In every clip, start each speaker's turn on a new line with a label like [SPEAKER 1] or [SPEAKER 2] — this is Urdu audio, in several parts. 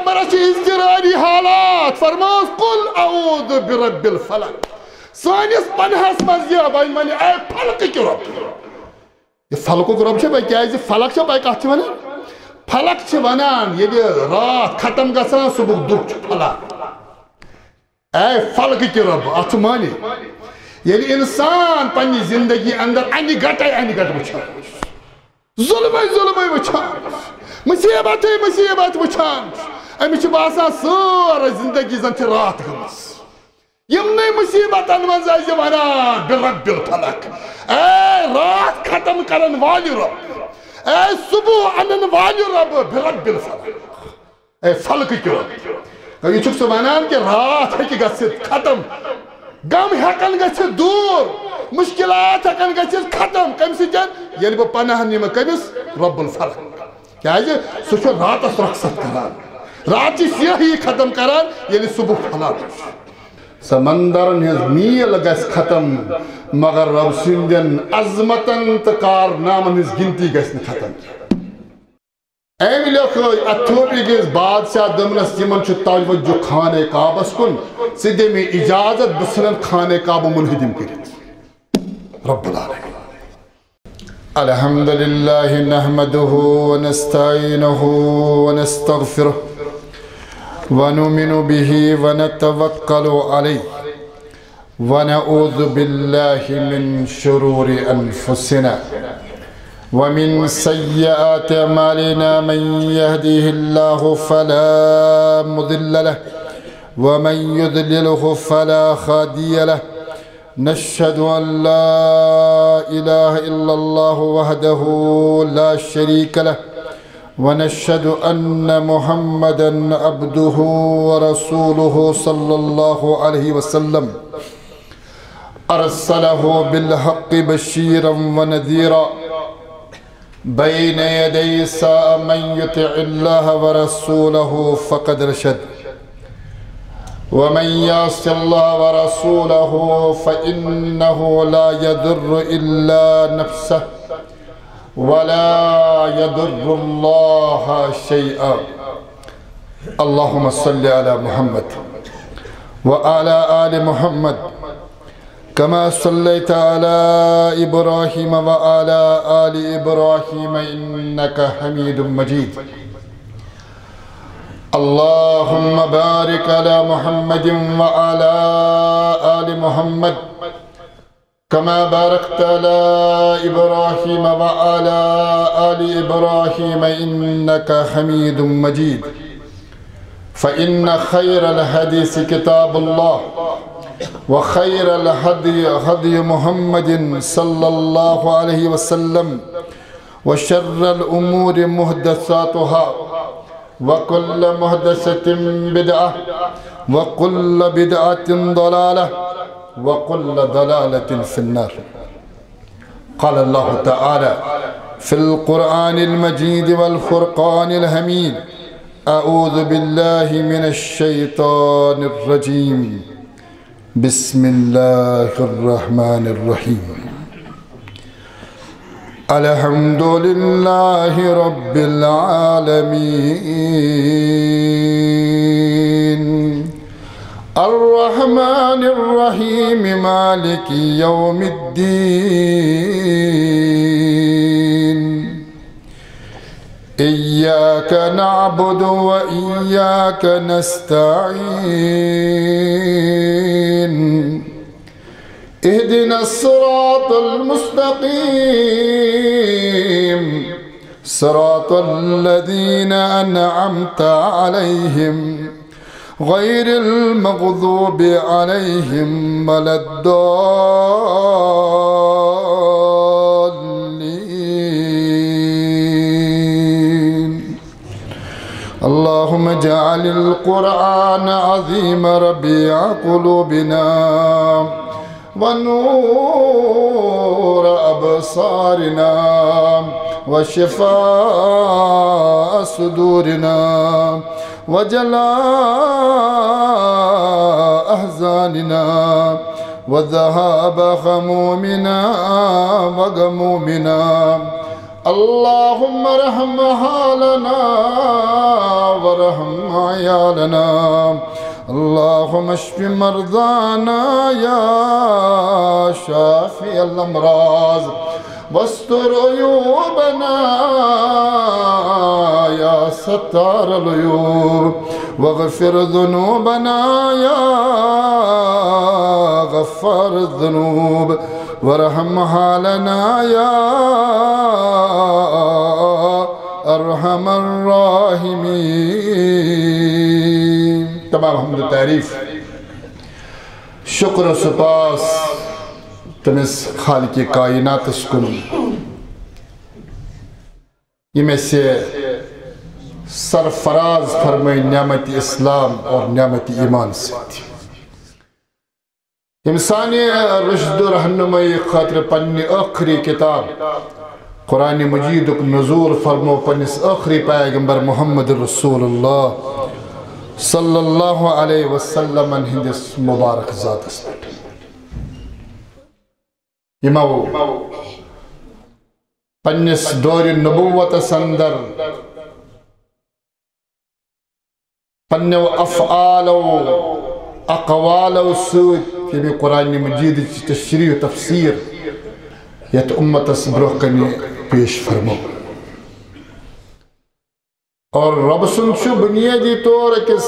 [SPEAKER 1] پیغمبرس اضطراری حالات فرماس قل اعوذ برب الفلق سانس پنہس مز یہ بھائی اے فلق کی رب یہ فلق رب چھ بھائی کیا فلق چھ بھائی کت ونان فلق چھ ونان یہ رات ختم گژھان صبح دہ چھ فلق اے فلق کی رب ات مانی یعنی انسان پنی زندگی اندر انی گٹ وچھان ظلم وچھان مصیبت وچھان امس باسان سور زندگی زن چھ رات گمس یمنے مصیبتن من ونان برب الفلق اے رات ختم کرن والی رب اے صبح انن والی رب برب الفلق اے فلق کی رب یہ چھک سو ونان کہ رات ہے کہ گژھت ختم غم ہیکن گژھت دور مشکلات ہیکن گژھت ختم کم سۭتۍ ییٚلہِ بہٕ پناہ نِمہٕ کٔمِس رب الفلق کیازِ سُہ چھُ راتس رخصت کران راتچہِ سیاہی ختم کران ییٚلہِ صبح پھلان سمندرن ہز میل گژھِ ختم مگر رب سٕنٛدٮ۪ن عظمتن تہٕ کارنامن ہٕنٛز گنتی گژھِ نہٕ ختم أمۍ لیوٚکھ ایتھوپیا کِس بادشاہ دوٚپنس یِمن چھُ توجہ خانہ کعبس کُن ژٕ دِ مےٚ اجازت بہٕ ژھٕنن خانہ کعبہ منہدم کٔرِتھ رب العالمین الحمد لله نحمده ونستعينه ونستغفره ونؤمن به ونتوكل عليه ونعوذ بالله من شرور أنفسنا ومن سيئات أعمالنا من يهديه الله فلا مضل له ومن يضلله فلا هادي له نشهد أن لا إله إلا الله وحده لا شريك له ونشهد أن محمدًا عبده ورسوله صلى الله عليه وسلم أرسله بالحق بشيرا ونذيرا بين يدي الساعة من يطع الله ورسوله فقد رشد ومن يعص الله ورسوله فإنه لا يضر إلا نفسه ولا يضر الله شيئا اللهم صل على محمد وعلى آل محمد كما صليت على إبراهيم وعلى آل إبراهيم إنك حميد مجيد اللهم بارك على محمد وعلى آل محمد كما باركت على إبراهيم وعلى آل إبراهيم إنك حميد مجيد فإن خير الحديث كتاب الله وخير الهدي هدي محمد صلى الله عليه وسلم وشر الأمور محدثاتها وكل محدثة بدعة وكل بدعة ضلالة وكل ضلالة في النار قال الله تعالى في القرآن المجيد والفرقان الحميد أعوذ بالله من الشيطان الرجيم بسم الله الرحمن الرحيم الحمد لله رب العالمين الرحمن الرحيم مالك يوم الدين إياك نعبد وإياك نستعين اهدنا الصراط المستقيم صراط الذين أنعمت عليهم غير المغضوب عليهم ولا الضالين اللهم اجعل القرآن عظيم ربيع قلوبنا ونور أبصارنا وشفاء صدورنا وجلاء أحزاننا وذهاب همومنا وغمومنا اللهم ارحم حالنا وارحم عيالنا اللهم اشف مرضانا يا شافي الأمراض واستر عيوبنا يا ستار العيوب واغفر ذنوبنا يا غفار الذنوب وارحم حالنا يا ارحم الراحمين. تمام حمد و تعریف شکر و سپاس تمس خالق کائنات کن یہ میں سے سرفراز فرمائی نعمت اسلام اور نعمت ایمان سے انسانی رشد و رہنمائی خاطر پنی آخری کتاب قرآن مجید نزول فرمو پنس آخری پیغمبر محمد رسول اللہ صلی اللہ علیہ وسلم ہندس مبارک ذات اسپٹ یمو پنس دور نبوت سندر پنو افعال و اقوال و سوت یمی قرآن مجید تشریح و تفسیر یت امت اسبروح کنی پیش فرمو اور رب سنچو بنیادی طور کس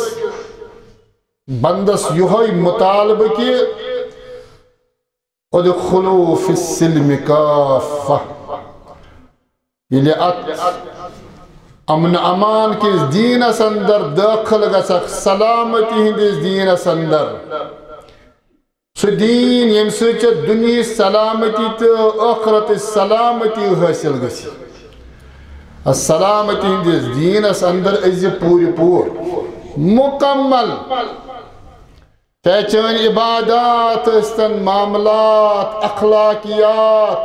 [SPEAKER 1] بندس یہوئی مطالبہ کی ادخلوا فی السلم کافہ یلی امن امان کس دین اسندر داخل گسک سلامتی ہندس دین اسندر سو دین یم سچ دنیا سلامتی تو آخرت سلامتی حاصل گسی السلامتی ہندس دین اسندر ازی پوری پور مکمل پہچان عبادات استن معاملات اخلاقیات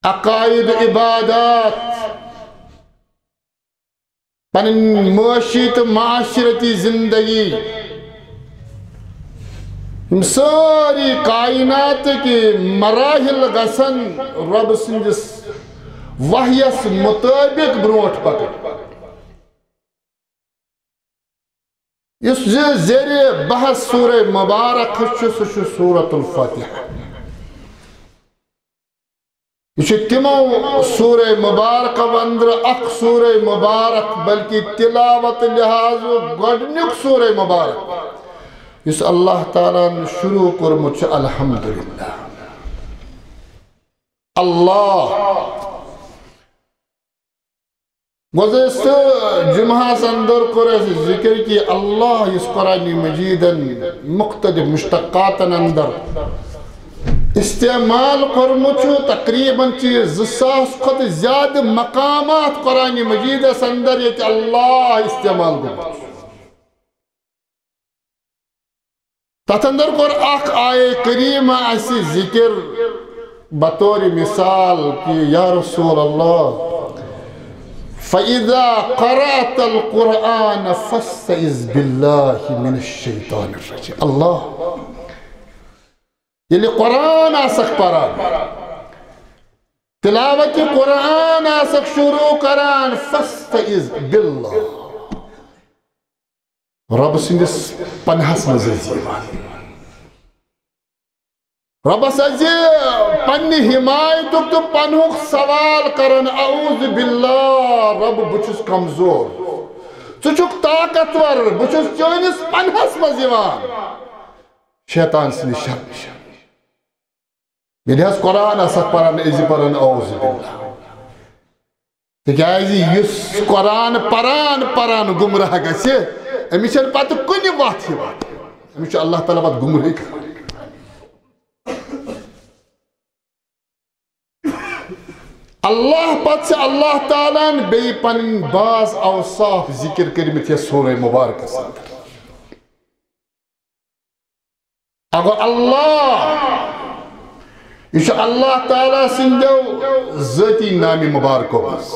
[SPEAKER 1] عقائد عبادات پن معاشی تو معاشرتی زندگی ساری کائنات کی مراحل غسن رب سنجس وحیس مطابق بروٹ پکر اس زیر بحث سورہ مبارک سو سورة الفاتحہ یہ تمو سورہ مبارک وندر اخ سورہ مبارک بلکہ تلاوت لحاظ گوڑنک سورہ مبارک اس اللہ تعالیٰ نے شروع کرمچ الحمدللہ اللہ گزشت جمعہ سندر قرآن ذکر کی اللہ اس قرآن مجیدن مختلف مشتقات اندر استعمال کرمچو تقریباً زساس خود زیادہ مقامات قرآن مجید سندر یہ اللہ استعمال کرمچو تتندر کر اخ آئے کریمہ ایسی ذکر بطور مثال کی یا رسول اللہ فَإِذَا قَرَأْتَ الْقُرْآنَ فَاسْتَعِذْ بِاللَّهِ مِنَ الشَّيْطَانِ الرَّجِيمِ اللہ یلی قرآن آسک پران تلاوت قرآن آسک شروع کران فَاسْتَعِذْ بِاللَّهِ رب سندس پنہس مزیزیوان رب سجی پنی حمایتک تو پنہوک سوال کرن اعوذ باللہ رب بچس کمزور چچک طاقتور بچس چونس پنہس مزیوان شیطان سنی شر یعنی اس قرآن اسک پرن ایزی پرن اعوذ باللہ تکیازی یس قرآن پران گمراہ گسی امیشن پتہ کنی وات ہی وات امیشن اللہ تعالیٰ بات گمراہی کر اللہ پت سے اللہ تعالیٰ نے بے پن باز اوصاف ذکر کرمت یہ سورہ مبارک سندر اگر اللہ یہ اللہ تعالیٰ سندو ذاتی نامی مبارک بس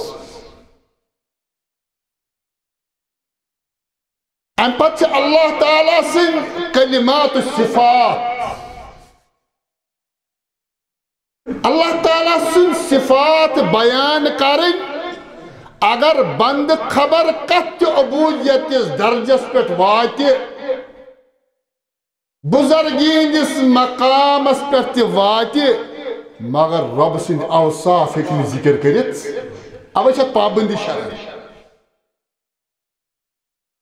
[SPEAKER 1] ان پت سے اللہ تعالیٰ سن کلمات الصفات اللہ تعالیٰ سن صفات بیان کریں اگر بند خبر کت عبودیت درجس پہ وات بزرگی ہندس مقامس پہ وات مگر رب سند اوصاف ہیکہ ذکر کرت اوے چھ پابندی شرع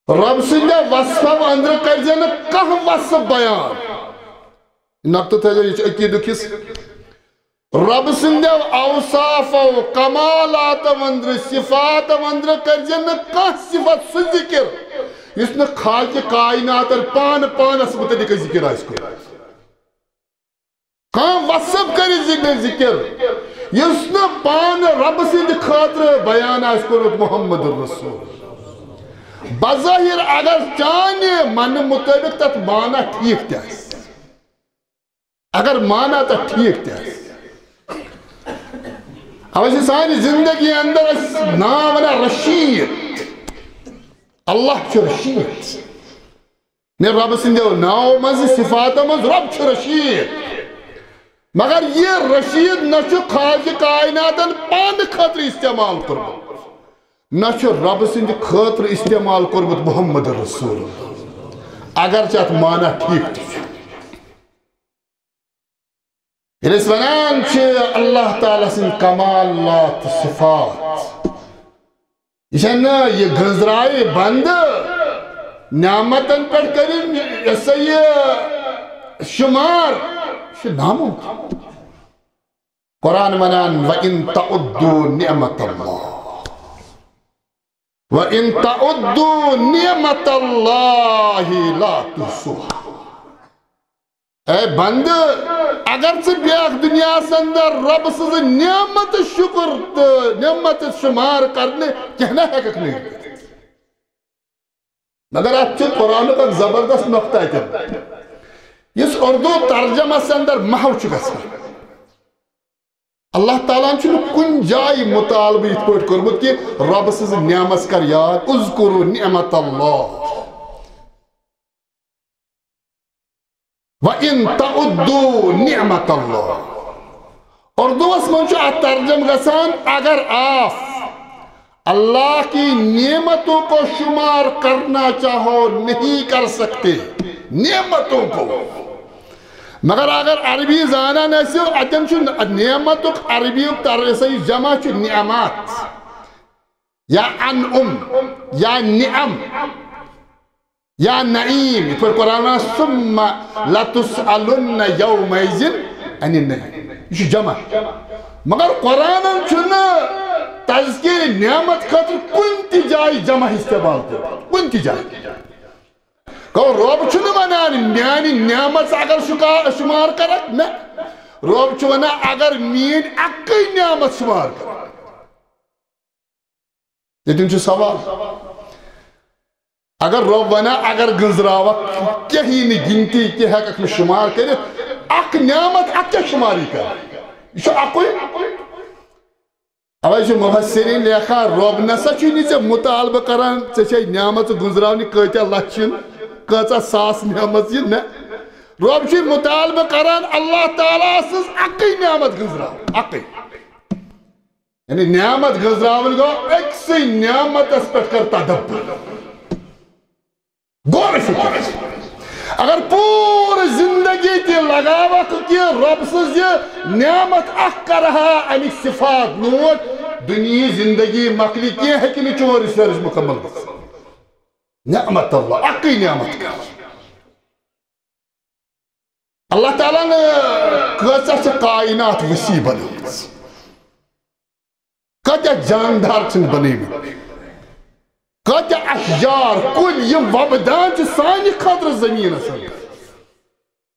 [SPEAKER 1] رب سند وصف اندر کرزن کہ وصف بیان نقطہ تھا یہ عقیدہ کس رب سند اوصاف و کمالات اندر صفات اندر کرزن کہ صفت سہ ذکر اس نے خالق کائنات پانس متعلق ذکر آس کو کان وصف کری ذکر اس نے پان رب سند خاطر بیان آس کورمت محمد الرسول بظاہر اگر چانے من مطابق تت مانا ٹھیک تیس اگر مانا تا ٹھیک تیس اوشی سانی زندگی اندر نام نا رشید اللہ چھ رشید نے رب سندے ناو مز صفات مز رب چھ رشید مگر یہ رشید نہ چھ خالق کائناتن پان خاطر استعمال کرمت نہ چھ رب سند خاطر استعمال کرمت محمد رسول اگر چھ مانا ٹھیک تھی اس ونان چھ اللہ تعالیٰ سن کمالات صفات یہ گنزرائی بند نعمتن پر کریں ایسا یہ شمار ناممکن قرآن منان وَإِن تَعُدُّوا نِعْمَةَ اللَّهِ وَإِن تَعُدُّوا نِعْمَةَ اللَّهِ لَا تُحْصُوهَا اے بند اگر سے بیاک دنیا سندر رب سے نعمت شکر نعمت شمار کرنے کہنا ہے کہ نہیں مگر آپ چھے قرآن کا زبردست نقطہ ہے اس اردو ترجمہ سندر محو چکا سا اللہ تعالیٰ چھے کن جائی مطالبی اتپوٹ کرمت کہ رب سے نعمت کر یاد اذکروا نعمت اللہ وَإِن تَعُدُّوا نِعْمَةَ اللَّهِ اردو اس منشو ترجم گسان اگر آپ اللہ کی نعمتوں کو شمار کرنا چاہو نہیں کر سکتے نعمتوں کو مگر اگر عربی زانا نیسیو اتن چھو نعمتوں عربی ترسی جمع چھو نعمات یا انعم یا نعم یا نعیم یہ قرآن ثم لتسألن یومئذ عن النعیم یہ جمع مگر قرآن چھنا تذکیر نعمت خاطر کنتی جائی جمع استعمال کرو کنتی جائی کہ رب چھنا منانی میانی نعمت اگر شمار کرک میں رب چھنا اگر مین اکی نعمت شمار کرک یہ تم چھو سوال اگر رب ونا اگر گنزراوک کہیں نہیں گنتی کہ ہے کہ شمار کرے اک نعمت اکیا شماری کر یہ چھو اکوئی اوہ جو مفسرین لیکھا رب نسا چونی سے مطالبہ کران چاہے نعمت گنزراونی کہتا لچن کہتا ساس نعمت یہ نا رب چونی مطالبہ کران اللہ تعالیٰ سز اکی نعمت گنزراون اکی یعنی نعمت گنزراون گو ایک سی نعمت اس پر کرتا دبر غور فکر اگر پور زندگی تی لگاوک کی رب سز یہ نعمت اخ کر رہا امی صفات نوٹ دنیا زندگی مقلی کی ہے کہ نہیں چور ریسرچ مکمل بس نعمت اللہ اقی نعمت کر اللہ تعالیٰ نے کہتا سے کائنات وسیع بنی کہتا جاندار چند بنی میں کہتا اشجار کل یہ وبدان چھ سانی خطر زمین اصلا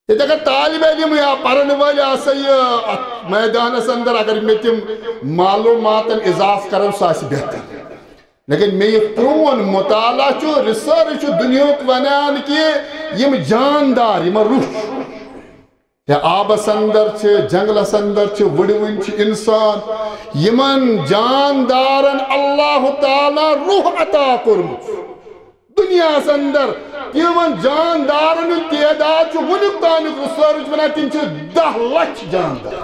[SPEAKER 1] یہ دیکھا طالب علم یا پرن والی آسائی میدان اندر اگر میں تم معلومات اضاف کرو ساسی بہتر لیکن میں یہ پرون مطالعہ چھو ریسرچ دنیا کو ونان کی یہ جاندار یہ روح یا آب سندر چھے جنگل سندر چھے وڑیون چھے انسان یمن جاندارن اللہ تعالی روح عطا کرمت دنیا سندر یمن جاندارن تعداد چھے ونک تانک ریسرچ بنا تین چھے 10 لچھ جاندار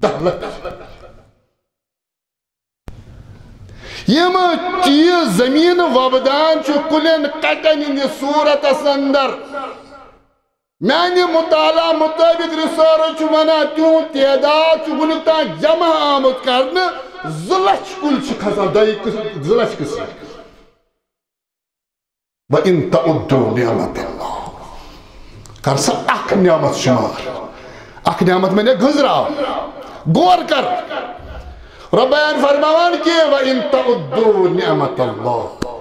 [SPEAKER 1] 10 لچھ یم چیز زمین وبدان کلین کٹن ہند صورت اندر میانہ مطالعہ مطابق ریسرچ ونان تیون تعداد ونیک تان جمع آمت کرنے 2 لچھ کل کھسان 2 لچھ قسم وَإِن تَعُدُّوا نِعْمَةَ اللَّهِ کر سا اک نعمت شمار اک نعمت میں نے گزراو غور کر ربیان فرماوان کی وَإِن تَعُدُّوا نِعْمَةَ اللَّهِ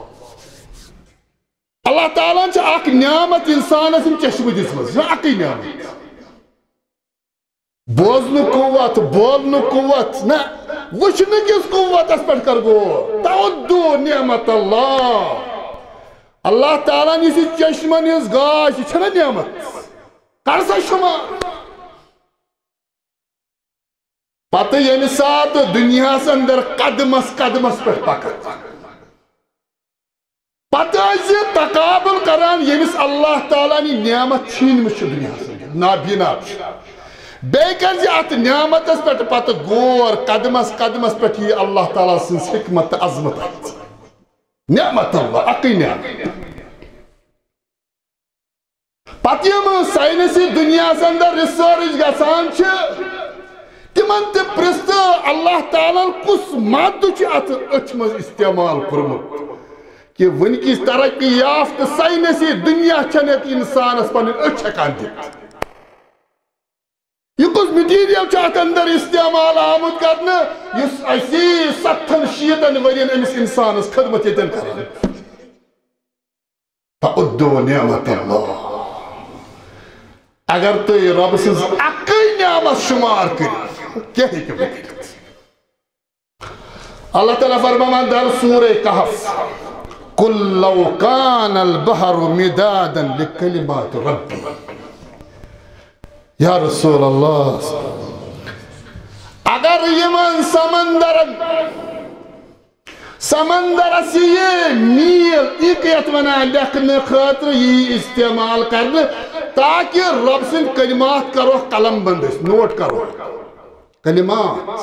[SPEAKER 1] اللہ تعالیٰ چھا اک نعمت انسان اسم چشم دسمز یہ اکی نعمت بوزنو قوت بولنو قوت نا وچھنے کس قوت اس پر کر گو تَعُدُّوا نِعْمَةَ اللَّهِ اللہ تعالیٰ نے اسی چشمن اس گاش چھنا نعمت کرسا شما پتہ یعنی ساتھ دنیا سے اندر قدمس پر پکت پتہ ایسی تقابل کران یعنی اللہ تعالیٰ نے نعمت چھین مجھ دنیا سے اندر نابینا بے کر جی آت نعمت اس پر پتہ گور قدمس پر ہی اللہ تعالیٰ سنس حکمت عظمت آت نعمت اللہ اقی نعمت پتیم سائنسی دنیا سے اندر ریسرچ گسان تمن تے پرست اللہ تعالیٰ کس مادہ ات اچمز استعمال کرمت کہ ونکس ترقی یافت سائنسی دنیا چھنت انسانس پن اچھ ہکان دت یہ کس مٹیریل ات اندر استعمال آمد کرنے اس اسی 70-80 ورین امس انسانس خدمت یتن کران تعدوا نعمت اللہ اگر تو رب سنز اکی نعمت شمار کری کیا ہے کہ اللہ تعالیٰ فرمان در سورہ کہف قُلْ لَوْ كَانَ الْبَحْرُ مِدَادًا لِكَلِمَاتِ رَبِّ یا رسول اللہ اگر یمن سمندر اسی یہ میل ایقیت ونا لکھنے خاطر یہ استعمال کرنے تاکہ رب سن کلمات کرو قلم بندش نوٹ کرو کلمات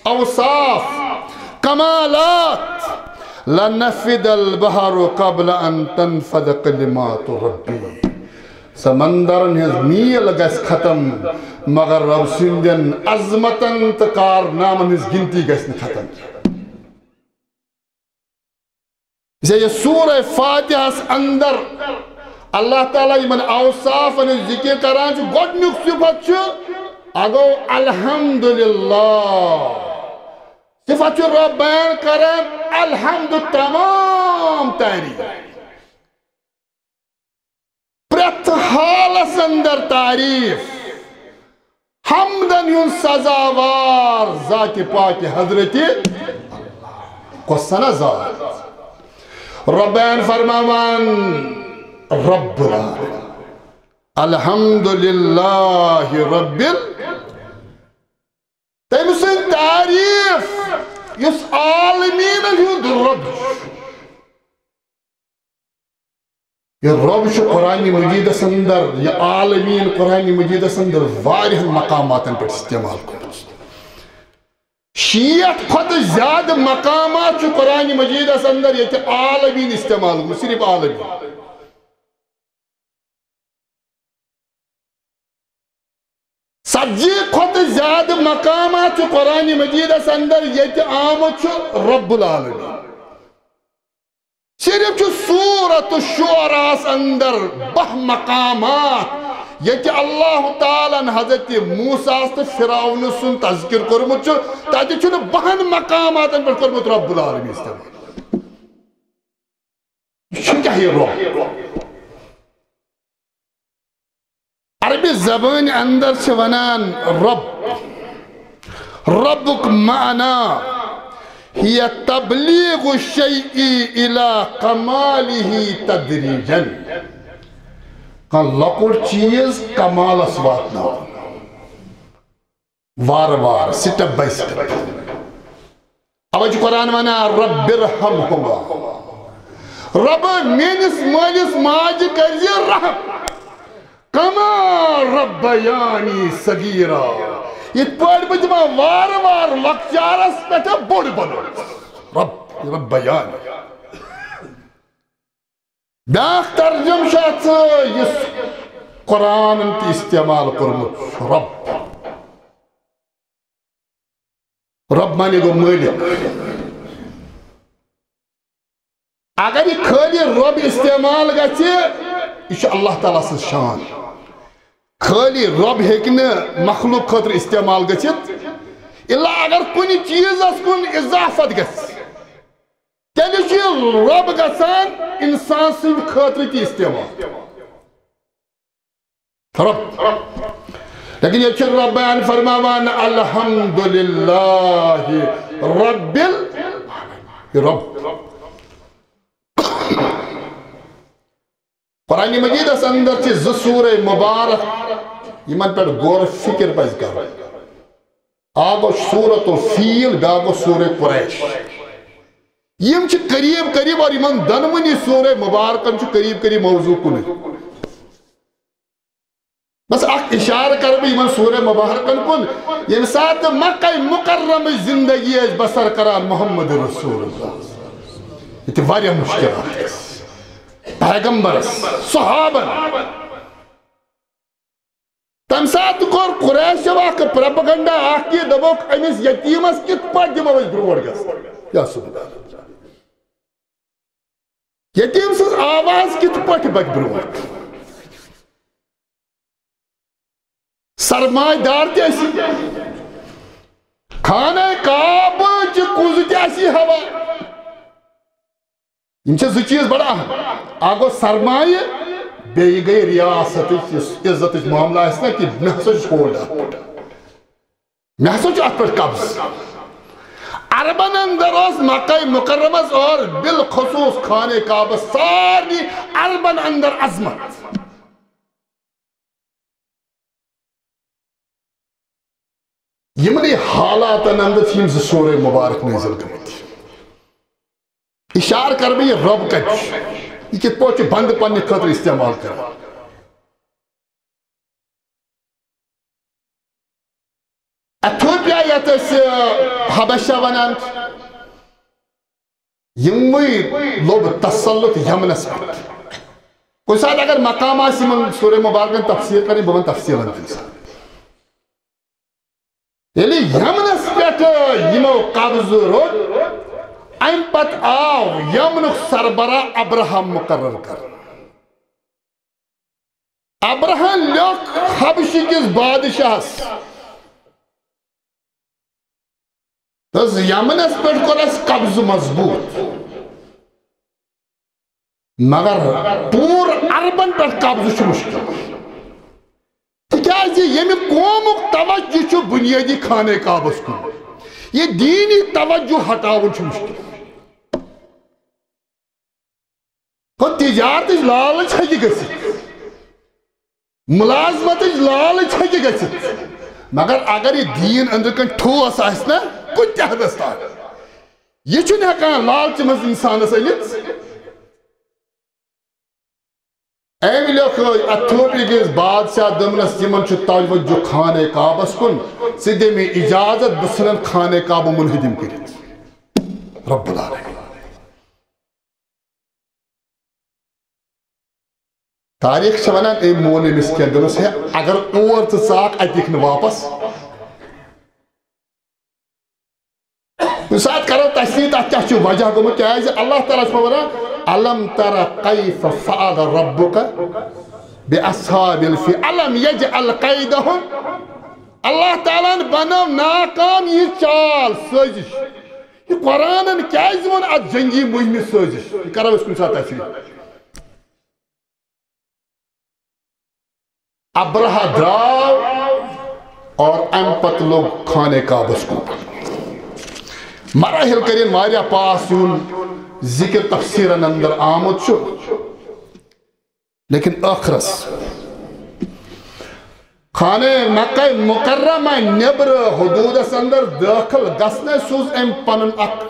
[SPEAKER 1] اوصاف کمالات لنفد البحر قبل ان تنفد کلمات ربی سمندر نیز میل گس ختم مگر رب سندن عظمتن تکار نام نیز گنتی گس ختم اسے یہ سورہ فاتحہ اندر اللہ تعالیٰ یمن اوصاف ان ذکر کران چھو گوڑنک صفت چھو اگو الحمدللہ صفت چھو رب بیان کران الحمد تمام تعریف پرت حالس اندر تعریف حمدن یون سزاوار ذات پاک حضرت کو سنہ ذات ربین فرمان رب العالمین الحمدللہ رب تیمسن تعریف یس عالمین ہند رب یہ رب شو قرآن مجید سندر یہ عالمین قرآن مجید سندر واریہ مقامات پر استعمال کرتے 60 خود زیادہ مقامات چھو قرآن مجید اندر یہ کہ عالمین استعمال ہوں صرف عالمین 70 خود زیادہ مقامات چھو قرآن مجید اندر یہ کہ آمد چھو رب العالمین صرف چھو سورة الشعراء اندر 10 مقامات یہ کہ اللہ تعالیٰ حضرت موسیٰ سے فرعون سن تذکر کرمت چھو تاکہ چھو 12 مقامات پر کرمت رب العالمین استعمال چھو کیا ہے رب عربی زبان اندر سے ونان ربک معنی ہی تبلیغ الشیئی الى کمالہ تدریجاً کان لکل چیز کمال اسواتنا وار سٹپ بائی سٹپ اب جو قرآن مانا رب ارحمہما رب مینس مالس ماج کرزی رحم کما ربیانی صغیرہ یہ پڑھ بجمع وار لکچارس پیٹھا بوڑ بنو رب یہ بیان بیاکھ ترجم شاہ یس قرآن تی استعمال کرمت رب رب مانے گو مالک اگر یہ خالی رب استعمال گژھِ یہ اللہ تعالیٰ سٕنٛز شان خالی رب ہیٚکہِ مخلوق خٲطرٕ استعمال گژھِتھ الا اگر کُنہِ چیٖزس کُن اضافت گژھِ تیٚلہِ چھُ رب گژھان انسان سٕنٛدِ خٲطرٕ تہِ استعمال رب لیکن یہ چھُ رب بیان فرماوان الحمدللہ رب رب قرآن مجید اس اندر چھ زٕ سورہ مبارک یمن پر غور فکر پز کر آگو سورۃ الفیل بیاگو سورہ قریش یم چھ قریب قریب اور یمن دنونی سورہ مبارکن چھ قریب قریب موضوع کنے بس اک اشارہ کر بھی یمن سورہ مبارکن کن یم ساتھ مکہ مکرم زندگی اس بسر کران محمد رسول اللہ یہ تھی واریاہ مشکلات پیغمبرس صحابن تم سات کور قریش واقع پروپیگنڈا آکی دبوک امس یتیمس کت پاک دمو اس بروڑ گس یا سبحان اللہ یتیم سز آواز کت پاک بک بروڑ سرمائے دار تی ایسی خانہ کعبہ چی کوزتی ایسی ہوا ان چھ زٕ چیز بڑا آگو سرمائے بیئی گئی ریاست عزت معاملہ اس نا کہ محسوس چھوڑا محسوس ات پر قبض عربن اندر اس مکہ مکرمس اور بالخصوص خانہ کعبہ ساری عربن اندر عظمت یمنی حالات اندر یم زٕ سورہ مبارک نازل گمتی اشار کر بھی یہ رب کچ یہ کت پوچھ بند پنی خطر استعمال کر ایتھوپیا یتس حبشہ ونان یموی لوب تسلط یمنس پر کوئی ساتھ اگر مقام آسی من سورہ مبارکن تفسیر کریں بمن تفسیر انتیسا یعنی یمنس پیٹ یمو قبض رود این پت آو یمنک سربراہ ابراہم مقرر کر ابراہم لیوک حبشی کس بادشاہس تس یمنس پر کرس قبض مضبوط مگر پور عربن پر قبض چھ مشکل تکیازی یمی قومک توجہ چھ بنیادی خانہ کعبس کن یہ دینی توجہ ہٹاون چھ مشکل تجارت لالچ ہی گژھِ ملازمت لالچ ہی گژھِ مگر اگر یہ دین اندر کن ٹھوس آس نا کن تہ حدس تام یہ چھُنہٕ ہٮ۪کان لالچ منٛز انسانس أنِتھ أمۍ لیوٚکھ ایتھوپیا کِس بادشاہ دوٚپنس یِمن چھُ توجہ خانہ کعبس کن ژٕ دِ مےٚ اجازت بہٕ ژھٕنن خانہ کعبہ منہدم کٔرِتھ رب العالمین تاریخ چھ ونان اے مول أمِس کینٛہہ دوٚپنس ہے اگر اور ژٕ ژاکھ اَتہِ یِکھ نہٕ واپس کُنہِ ساتہٕ کرو تشریح تتھ کیٛاہ چھُ وجہ گوٚمُت کیٛازِ اللہ تعالیٰ چھُ ونان الم تر کیف فعل ربک باصحاب الفیل الم یجعل کیدہم اللہ تعالیٰ بنٲو ناکام یہ چال سٲزش یہ قرآنن کیٛازِ ووٚن اتھ جنگی مہمہِ سٲزش یہ کرو أسۍ کُنہِ ساتہٕ تشریح ابرہا دراو اور ام پت لوگ خانہ کعبس کو مراحل کرین واریاہ پاس یون ذکر تفسیرن اندر آمد چھو لیکن آخرس خانہ مکہ مکرمہ نبر حدودس اندر داخل گسنے سوز ام پنن اک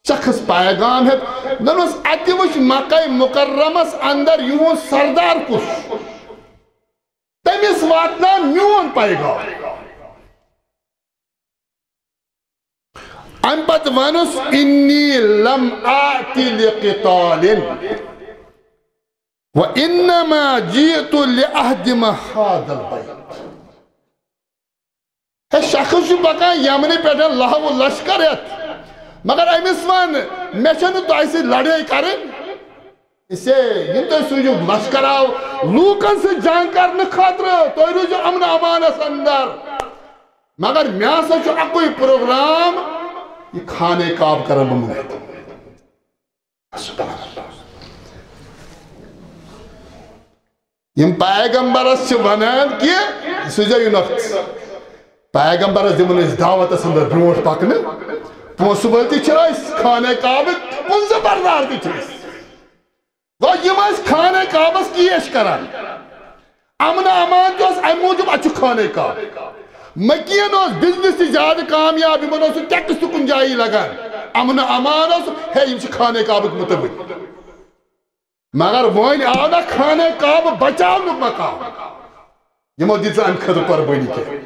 [SPEAKER 1] شخص پیغام ہے دنس اتی وچ مکہ مکرمس اندر یون سردار کس تمس واتنا میون پیغام ام پت ونس انی لم آتی لقتال وانما جئت لاهدم هذا البيت. ہے شخص پکان یمن پہ لاہو لشکر مگر امس ون مے تہ سی لڑائی کریں اسے یم تہ سوزو لشکر آو لوکن سے جنگ کرنے خاطر تہ روزو امن امانس اندر مگر مے ہسا اکوئی پروگرام یہ خانہ کعبہ کرن بہ سبحان اللہ. یم پیغمبرس ونان کہ سوزو یہ نقص پیغمبرس دمن اس دعوت اندر برونٹ پکنے پونسہ ول تہ خانہ کعبہ پونسہ بردار تہ گو یم خانہ کعبس کیش کران امن امان تو ام موجود اچھ خانہ کعبہ مکین بزنس تہ زیادہ کامیاب یمن ٹیکس تہ کن جائی لگان امن امان ہے یم خانہ کعبہ مطابق مگر ون آو نا خانہ کعبہ بچاؤ مقام یمو دِژ امہ خٲطرٕ قربٲنی کی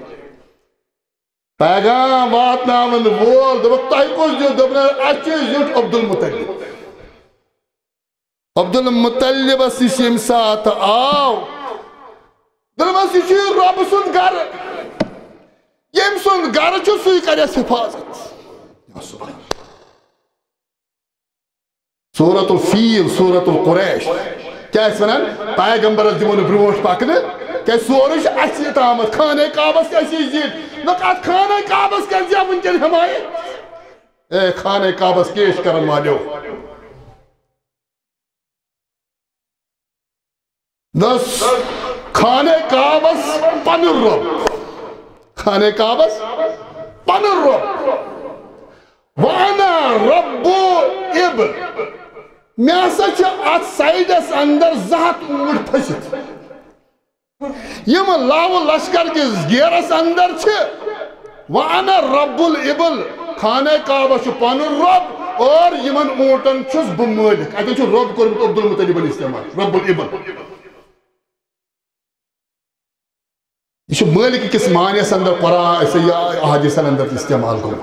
[SPEAKER 1] پیغام واتناون وول دپک تہ کس دیو دپن اچھ زیوٹ عبدالمطلب عبدالمطلبس نش یم سات آو دپس یہ رب سند گر یم سند گر سی کرس حفاظت. سورة الفیل سورة القریش کیا ونان پیغمبرس دمون برونٹ پکنے کہ سورے اسی تامت خانہ کعبس اسی زیت نقد خانہ کعبس کر دیا ونکن حمایت اے خانہ کعبس کیش کرن والیو دس خانہ کعبس پن رب خانہ کعبس پن رب وانا رب ابل میں ہسا ات سائڈس اندر زہت اونٹ پھست یم لاو لشکر کس گیرس اندر وانا رب الابل خانہ کعبہ پن رب اور یمن اونٹن چھس بہ مالک اتن رب کورمت عبدالمطلبن استعمال رب الابل یہ مالک کس معنیس اندر قرآن احادیثن اندر استعمال گو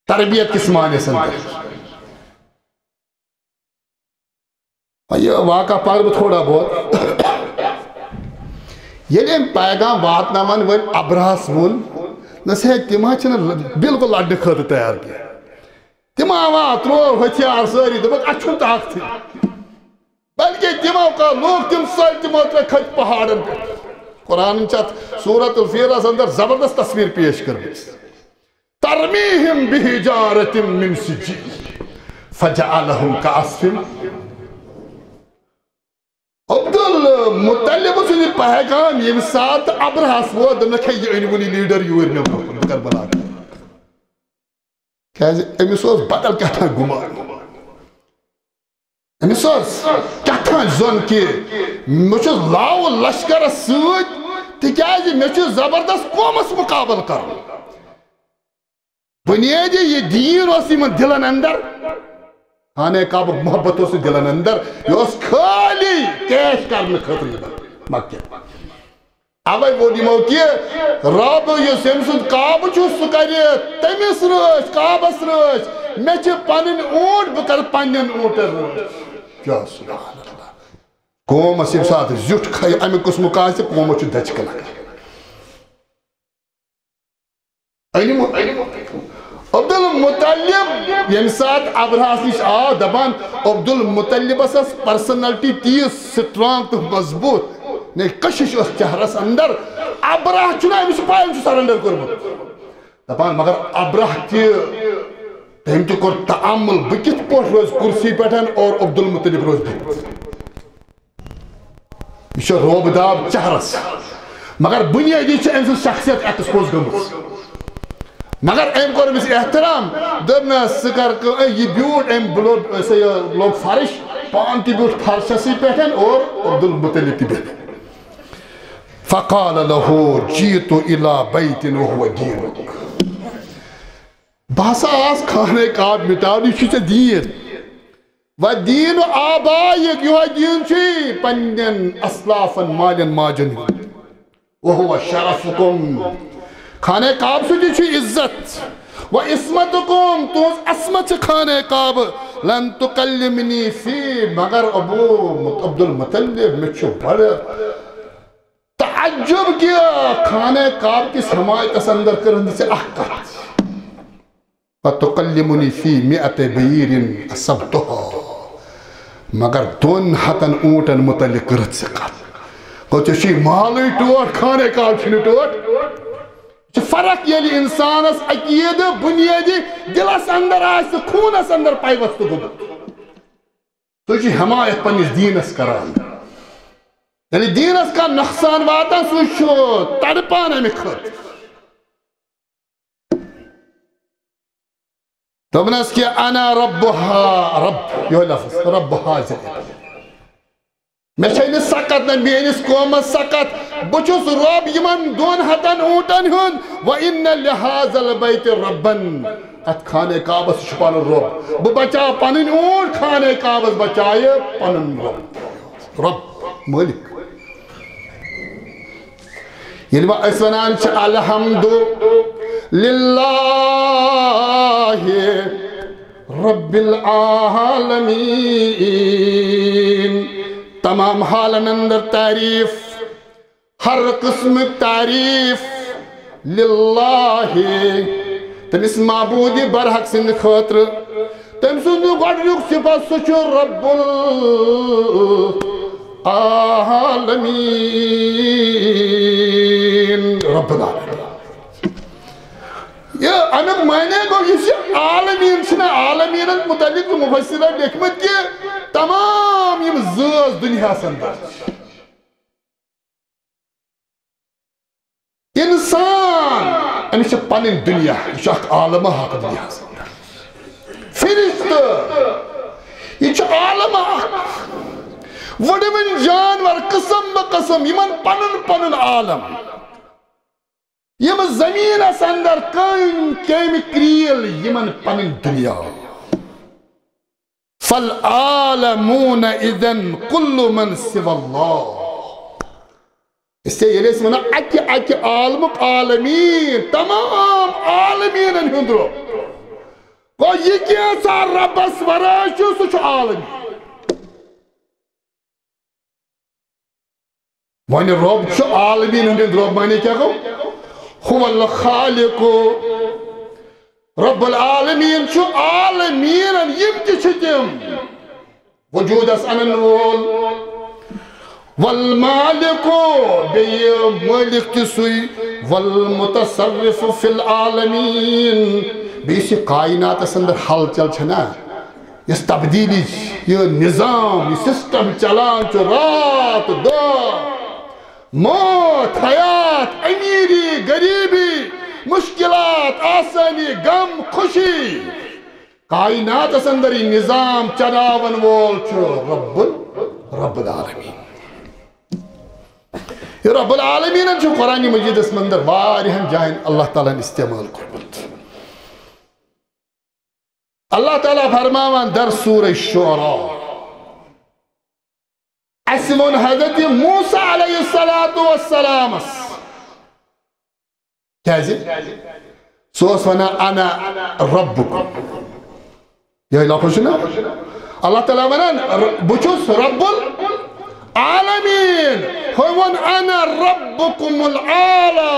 [SPEAKER 1] تربیت کس معنیس اندر یہ واقعہ پاک تھوڑا بہت یل پیغام واتناون ول ابرہس ون نسا تم بالکل لڑنے خاطر تیار کیا تم آوا ترو ہتھیار ساری دپک اتھ طاقت بلکہ تمو کا لوگ تم ساری تمو تر کھت پہاڑن پہ قرآن چت سورۃ الفیل اندر زبردست تصویر پیش کر ترمیہم بحجارۃ من سجیل فجعلہم کعصف عبدالمطلب سن پیغام یم سات ابرہس وہ دنکھے یہ انونی لیڈر یور میں بکر بلا کیازِ امس اوس بدل کیا گمان امس اوس کیا زون کہ مجھ لاو لشکر ست تکیازِ مجھ زبردست قومس مقابل کر بنیادی یہ دین اس یمن دلن اندر خانہ کعبہ محبت اس دلن اندر یہ خالی کیش کرنے خطر مکہ اوے وہ دمو کہ رب یہ سمسد کعبہ چھس کرے تمس رچ کعبس رچ میں چھ پنن اونٹ بکر پنن اونٹ رچ کیا سبحان اللہ قوم اس ساتھ زیٹ کھائی امی قسم کا سے قوم چھ دچک لگا علم عبدالمطلب یم سات ابرہس نش آو دپان عبدالمطلبس پرسنلٹی تیز سٹرانگ تو مضبوط نے کشش اس چہرس اندر ابرہ چھنا امس پائم چھ سرنڈر کرمت دپان مگر ابرہ تہ تم تہ کور تعامل بہ کت پٲٹھۍ روز کرسی پٮ۪ٹھ اور عبدالمطلب روز یہ روب داب چہرس مگر بنیادی ام سن شخصیت ایکسپوز گمت مگر ام کور امس احترام دپنا سکر یہ بیوٹ ام بلوڈ لوگ فرش پان تہ بیوٹ فرشسی پٮ۪ٹھ اور عبدالمطلب تہ بیٹھ فقال له جئت الى بيت وهو دينك باسا آس خانہ کعبہ مٹاونی چھ دین و دین آبائک یہ دین چھ پنن اسلافن مالن ماجن وهو شرفكم خانہ کعب سے عزت و عصمتکم تُہٕنٛز عصمت چھِ خانہ کعب لن تکلمنی فی مگر ابو عبدالمطلب میں چھُ بڑٕ تعجب کیا خانہ کعب کس حمایتس اندر کرن سے احکت فتکلمنی فی مئت بعیر اصبتها مگر 200 اونٹن متعلق کرت سے کت چی مالی ٹوٹ خانہ کعب چھنی ٹوٹ فرق یلی انسانس عقید بنیادی دلس اندر آس خونس اندر پیوست گومت تو چی حمایت پنس دینس کران یعنی دینس کا نقصان واتن سو چھو تڑپان امی خط تبنس کہ انا ربها رب یہ لفظ ربها زید میں چھنی سقط نہ میانس قومت سقط بچوس رب یمن 200 اونٹن ہن وان لهذا البيت ربا ات خانہ کعبس چھپان رب بہ بچا پنن اونٹ خانہ کعبس بچائے پنن رب مالک یلما اس ونان چھ الحمد للہ رب العالمین تمام حالن اندر تعریف ہر قسم تعریف للہ تمس معبود برحق سند خاطر تم سند گۄڈنیُک صفت سُہ چھُ رب العالمین رب العالمین یہ امیک معنی گو یہ عالمین چھنا عالمین متعلق مفسرہ لکھمت کہ تمام یم زاز دنیا اندر انسان امیش پنن دنیا یہ اخ عالم حق دنیا فرشتہ یہ عالم حق وڑمن جانور قسم بقسم یمن پنن پنن عالم یم زمین اس اندر کیم کریل یمن پنن دنیا فالعالمون اذن کل من سوى اللہ اس سے یہ لیس منا اکی عالمک عالمین تمام عالمین ہندرو کو یہ کیا سا رب اسوراشو سوچ عالمین وانی رب چھو عالمین ہندر رب معنی کیا گو هو الخالق رب العالمین چھو عالمین یم تم وجود اس انن وول والمالک بی مالک تسوی والمتصرف فی العالمین بیسی کائنات اس اندر حل چل چھنا اس تبدیلی یہ نظام یہ سسٹم چلان چھو رات دو موت حیات امیری غریبی مشکلات آسانی غم خوشی کائنات اس اندر نظام چلاون وول چھو رب العالمین یہ رب العالمین چھو قرآن مجید اس مندر واریہن جائن اللہ تعالیٰ نے استعمال کربت اللہ تعالیٰ فرماوان در سورہ شعراء اسمون حضرت موسیٰ علیہ السلام کیازی سوس ونا انا ربکم یہ لفظ نا اللہ تعالیٰ ونا بچوس رب العالمین ہون انا ربکم العالی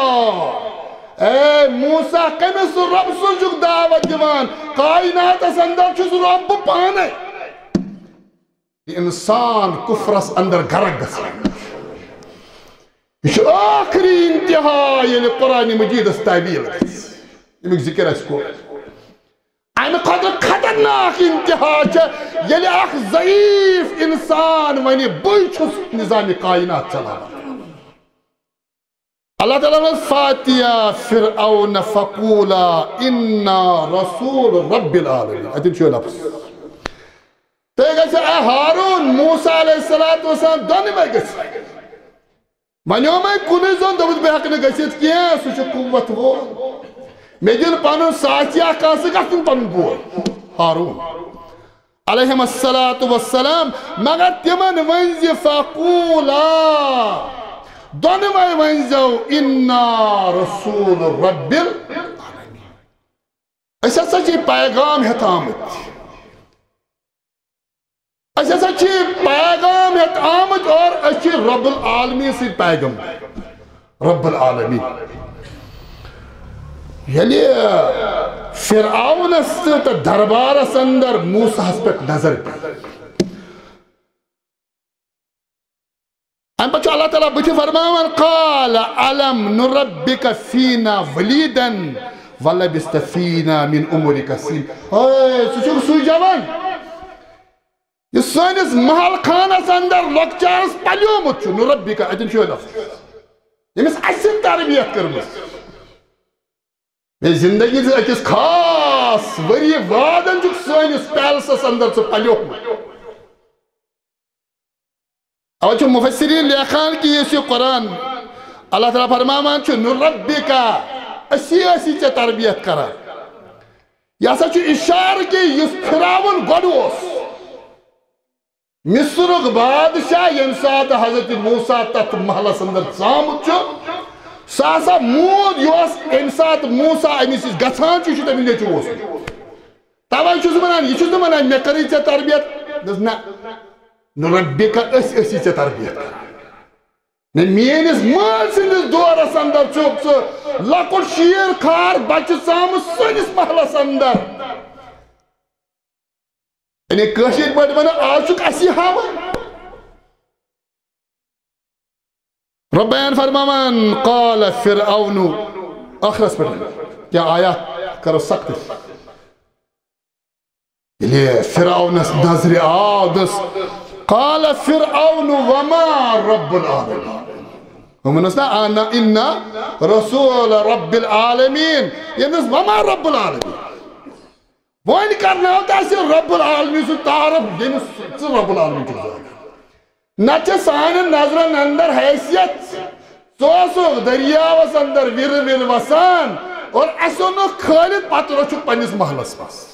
[SPEAKER 1] اے موسیٰ کمیس رب سجک دعوت دیوان کائنات اس اندر چھس رب پانے انسان کفرس اندر گرک گسان یہ آخری انتہا یعنی قرآن مجید اس تعبیر یہ ذکر اس کو ایم قدر خطرناک انتہا یعنی اخ ضعیف انسان ونی بل چھس نظام کائنات چلا اللہ تعالیٰ نے فاتیا فرعون فقولا انا رسول رب العالمین اتن چھو لفظ تو یہ کہتے ہیں ہارون موسیٰ علیہ السلام دونی میں گئے منیو میں کنی زون دوبت بے حق نے گئیت کیا سوچو قوت وہ میجن پانون ساتیا کانسی کتن پانون بول ہارون علیہ السلام مگر تمن ونزی فقولا دونوے ونزو انا رسول رب العالمین اس ہسا چھ پیغام ہیت آمت اس ہسا چھ پیغام ہیت آمت اور اس چھ رب العالمین سے پیغام رب العالمین یعنی فرعون است دربار اندر موسیٰ پر نظر پہ ام پچھو اللہ تعالیٰ بچھ فرماون قال علم نربک فینا ولیدا ولبست فینا من عمرک سین سوچو سوئی جوان یہ سانس محل خانس اندر لکچارس پلیومت چھو نربک اتن چھو لفظ یمس اصل تربیت کرمس میں زندگی سے اکس خاص وری وادن جو سانس پیلسس اندر سے پلیومت اور جو مفسرین لیخان کی اسی قرآن اللہ تعالیٰ فرمامان چھو نربکا اسی چا تربیت کرا یا سا چھو اشار کی یس پھراون گوڑوس مصرق بادشاہ ینسات حضرت موسیٰ تت محلہ سندر سامت چھو ساسا مود یوس انسات موسیٰ امیس گھان چھو تمہیں لے چھو تاوان چھو زمانان یہ چھو زمانان میں کری چا تربیت نا نربکا اسی چا تربیت میں مینس مال سندس دورس اندر چوک سو لکڑ شیر کھار بچ سام سنس محلس اندر یعنی کشیر پڑھ بنا آچک اسی ہوا ربین فرمامان قال فرعون اخرس پڑھ کیا آیات کرو سکت یعنی فرعون نظر آدس قال فرعون وما رب العالمين ومن اسنا انا انا رسول رب العالمين ينس وما رب العالمين وين کرنا ہوتا ہے رب العالمین سے تعارف ينس رب العالمین کی نچہ سان نظرن اندر حیثیت سوسو دریاوس اندر ور وسان اور اسونو خالد پتر چھو پنس محلس پاس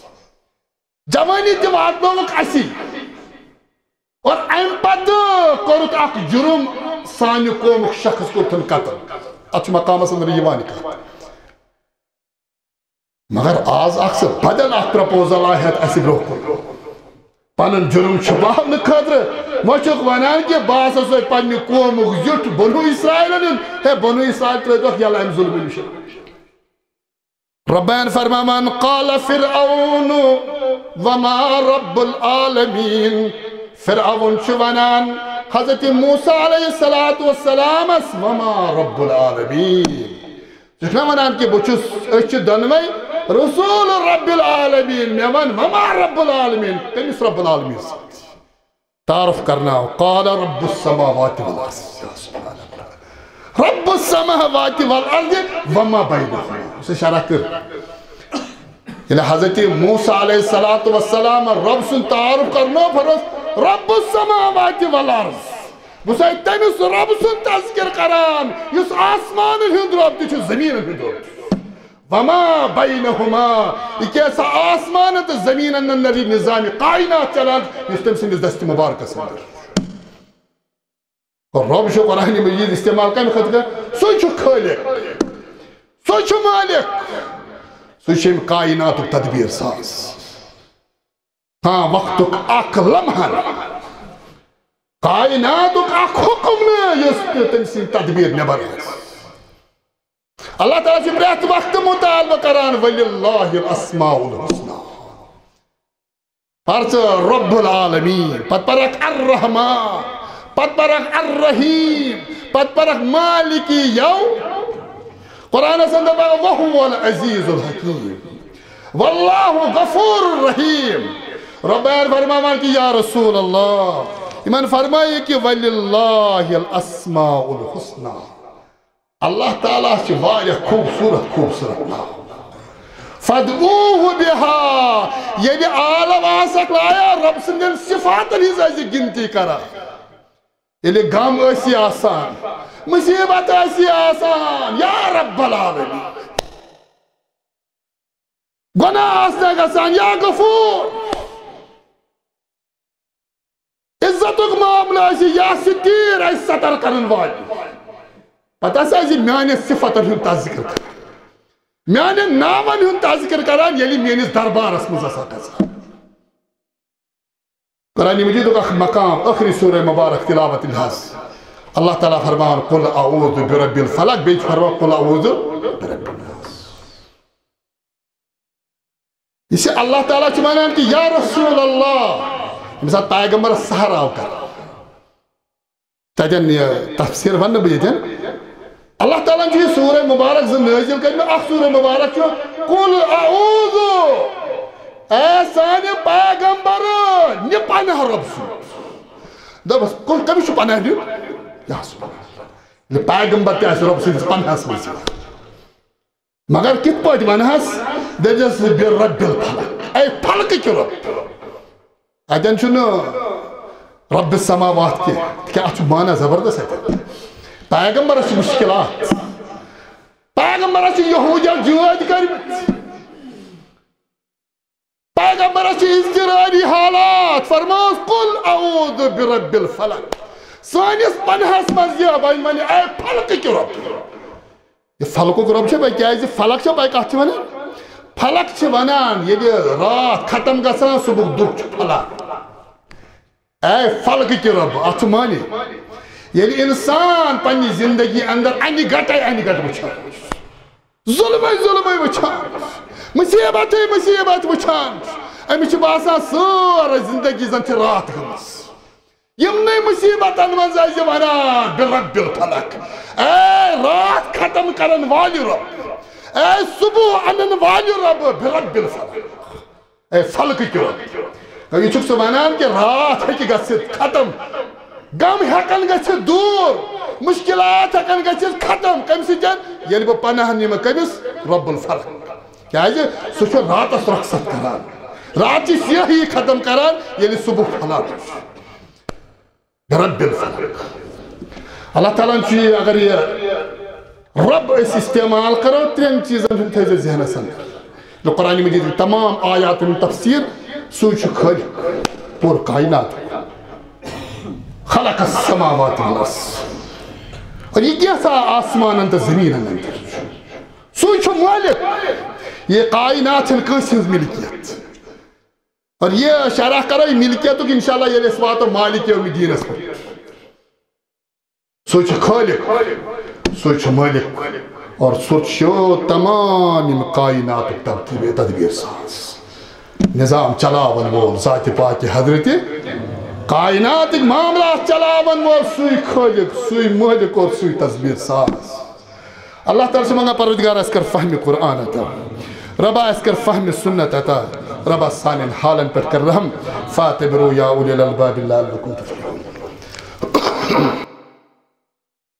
[SPEAKER 1] جوانی تی واتنوک اسی اور ام پتہ کرت اک جرم سانہ قوم شخص کرتن قتل اتھ مقامس اندر یوان کر مگر آز اکثر بدل اک پرپوزل آہت اسی برو کن پنن جرم چھپاون خاطر مچک ونان کہ باس اسے پنہ قوم زٹ بنو اسرائیل ہے بنو اسرائیل ترک یل ام ظلم نش ربان فرمان قال فرعون وما رب العالمین فرعون شوانان حضرت موسیٰ علیہ السلام وما رب العالمین جتنا ونان کہ بچس اچھ دنوی رسول رب العالمین میوان وما رب العالمین تنس رب العالمین تعرف کرنا قال رب السماوات والارض رب السماوات والارض وما بینہما اسے شرح کر یعنی حضرت موسیٰ علیہ السلام رب سن تعارف کرنا فرس رب السماوات والارض بسائی تیمس رب سن تذکر کران یس آسمان ہند رب تیچو زمین ہند رب وما بینہما یہ کیسا آسمان تا زمین اندر نظام کائنات چلان یس تم سنگز دست مبارک سندر اور رب شو قرآن مجید استعمال کم خطر سوچو خالق سوچو مالک سوچو کائنات تدبیر ساز ہاں وقتک اک لمحن کائناتک اک حکم یس تمسی تدبیر نبر اللہ تعالیٰ سے پریت وقت مطالبہ کران وَلِلَّهِ الْأَسْمَاءُ الْحُسْنَى پرچ رب العالمین پت پرک الرحمن پت پرک الرحیم پت پرک مالکی یوم قرآن سندر وَهُوَ الْعَزِيزُ الْحَكِيمُ وَاللَّهُ غَفُورُ الرَّحِيمُ ربین فرمامان کی یا رسول اللہ ایمان فرمائے کہ وَلِلَّهِ الْأَسْمَاءُ الْحُسْنَى اللہ تعالیٰ سے واریہ خوبصورت نام فَدْعُوهُ بِهَا یعنی عالم آسک لایا رب سندن صفات لیز ایسی گنتی کرا یعنی غم ایسی آسان مصیبت ایسی آسان یا رب العالمین گناہ آسان آسان یا غفور عزتک معاملہ ایسی یا ستیر ایسی سطر کرن والی پتہ میانہ صفتن ہند تذکر کر میانہ ناون ہند تذکر کران یلی میانس دربارس مز گژھان قرآن مجید اخ مقام آخری سورہ مبارک تلاوت الحاظ اللہ تعالیٰ فرمان قل اعوذ برب الفلق بیچ فرمان قل اعوذ برب الناس اسے اللہ تعالیٰ چمانان کہ یا رسول اللہ مثلا پیغمبر سہرا کر تجن تفسیر ون بیجن اللہ تعالیٰ نے سورہ مبارک نازل کرنے اخ سورہ مبارک چھو قل اعوذ اے سانے پیغمبر نی پناہ رب سو دبس قل کمی چھو پناہ دیو یا سبحان اللہ پیغمبر تے اس رب سو پناہ اس میں مگر کت پوٹ ونہس دجس برب الفلق اے فلق کی رب اجن چھنو رب السماوات کے کیا اچھو مانا زبردست ہے پیغمبر اس مشکلات پیغمبر اس یہودی جواد کرمت پیغمبر اس اضطراری حالات فرماس قل اعوذ برب الفلق سانس پنہس مز یہ بھائی منی اے فلق کی رب یہ فلق کو رب چھے بھائی کیا ہے فلق چھے بھائی کہتے ونان فلق چھے ونان یہ رات ختم گسان صبح دکھ چھے فلق اے فلق کی رب اتھ مانی یعنی انسان پنی زندگی اندر انی گٹ وچھان ظلم وچھان مصیبت وچھان امی چھ باسان سور زندگی زن چھ رات گمس یمنی مصیبت انمن زائز ونان برب الفلق اے رات ختم کرن والی رب اے صبح انن والی رب برب الفلق اے فلق کی رب یہ چھک سو ونان کہ رات ہے کہ گسد ختم غم ہیکن گژھِتھ دور مشکلات ہیکن گژھِتھ ختم کم سۭتۍ ییٚلہِ بہٕ پناہ نِمہٕ کٔمِس رب الفلق کیازِ سُہ چھُ راتس رخصت کران راتچہِ سیاہی ختم کران ییٚلہِ صبح پھلان رب الفلق اللہ تعالیٰ چھُ اگر یہ رب أسۍ استعمال کرو ترٛٮ۪ن چیٖزن ہُنٛد تھٲیزیو ذہنس اندر قرآن مجید تمام آیات ہُنٛد تفسیر سُے چھُ خٲلق پوٗرٕ کائنات خلق السماوات والارض اور یہ کیسا آسمان انت زمین اندر سوئی چھو مالک یہ کائنات ہن کنس ہنز ملکیت اور یہ شرح کرو یہ ملکیتو کہ انشاءاللہ یہ اسوات و مالک یوم دین اس پر سوئی چھو خالق سوئی چھو مالک اور سوئی چھو تمام کائنات تدبیر ساز نظام چلاون وول ذات پاک حضرت کائنات معاملات چلاون وول سوئی خالق سوئی مالک اور سوئی تدبیر ساز اللہ تعالیٰ سے منگا پروردگار اس کر فہم قرآن عطا ربا اس کر فہم سنت عطا ربا سانن حالن پر کر رحم فاتبرو یا اولی الالباب اللہ لکم تفلحون